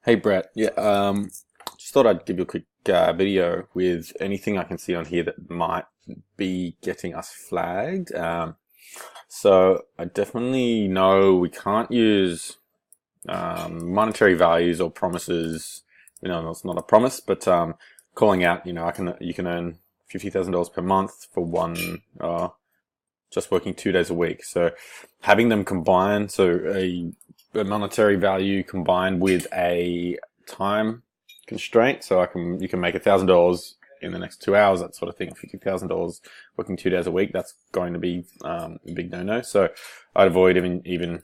Hey Brett, just thought I'd give you a quick video with anything I can see on here that might be getting us flagged. So I definitely know we can't use monetary values or promises. It's not a promise, but calling out, you can earn $50,000 per month for just working 2 days a week. So having them combined, a monetary value combined with a time constraint. So you can make $1,000 in the next 2 hours, that sort of thing. $50,000 working 2 days a week, that's going to be a big no-no. So I'd avoid even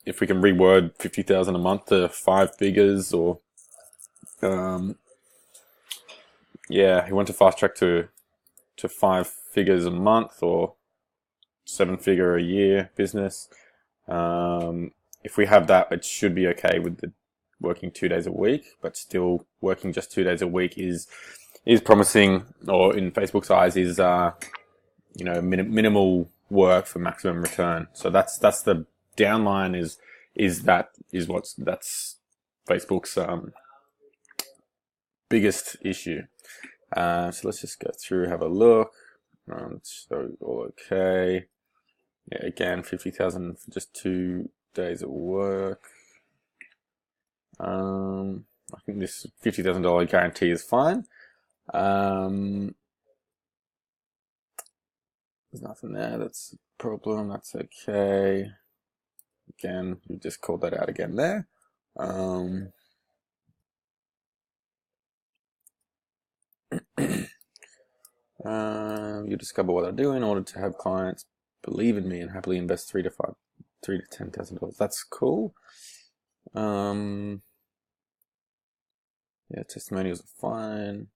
if we can reword 50,000 a month to five figures, or you want to fast track to five figures a month or seven figure a year business. If we have that, it should be okay with the working 2 days a week, but still working just 2 days a week is promising, or in Facebook's eyes is minimal work for maximum return. So that's the downline that's Facebook's biggest issue. So let's just go through, have a look. So all okay. Yeah, again, 50,000 for just 2 days of work. I think this $50,000 guarantee is fine. There's nothing there that's a problem. That's okay. Again, you just called that out again there. You discover what I do in order to have clients believe in me and happily invest $3,000 to $10,000. That's cool. Yeah, testimonials are fine.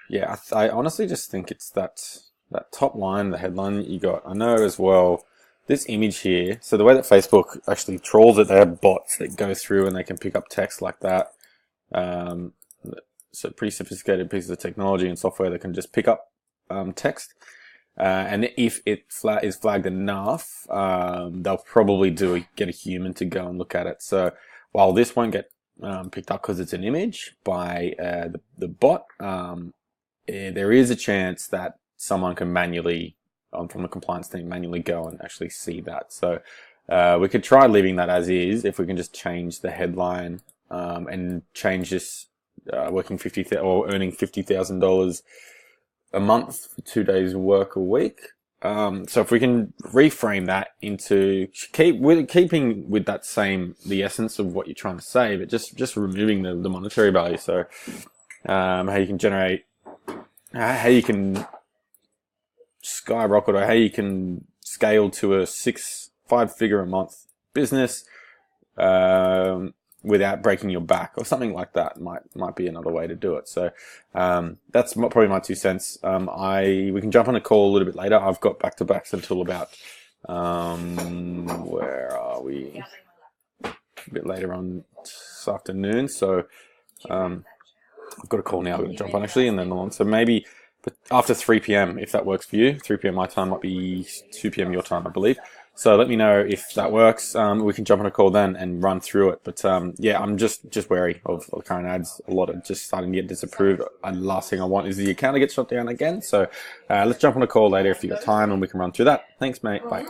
Yeah, I honestly just think it's that top line, the headline that you got. I know as well, this image here. So the way that Facebook actually trolls it, they have bots that go through and they can pick up text like that. So pretty sophisticated pieces of technology and software that can just pick up text. And if it is flagged enough, they'll probably get a human to go and look at it. So while this won't get picked up because it's an image by the bot, there is a chance that someone can manually, from the compliance team, manually go and actually see that. So we could try leaving that as is if we can just change the headline and change this working earning $50,000 a month for 2 days work a week. So if we can reframe that into keeping with that the essence of what you're trying to say, but just removing the monetary value. So how you can generate, how you can skyrocket, or how you can scale to a 5-figure a month business without breaking your back, or something like that might be another way to do it. So that's probably my 2 cents. We can jump on a call a little bit later. I've got back-to-backs until about where are we? A bit later on this afternoon. So I've got a call now. I'm going to jump on actually, and then along. So maybe after 3 p.m. if that works for you. 3 p.m. my time might be 2 p.m. your time, I believe. So let me know if that works. We can jump on a call then and run through it. But yeah, I'm just wary of current ads. A lot of just starting to get disapproved. And the last thing I want is the account to get shut down again. So let's jump on a call later if you've got time, and we can run through that. Thanks, mate. Bye.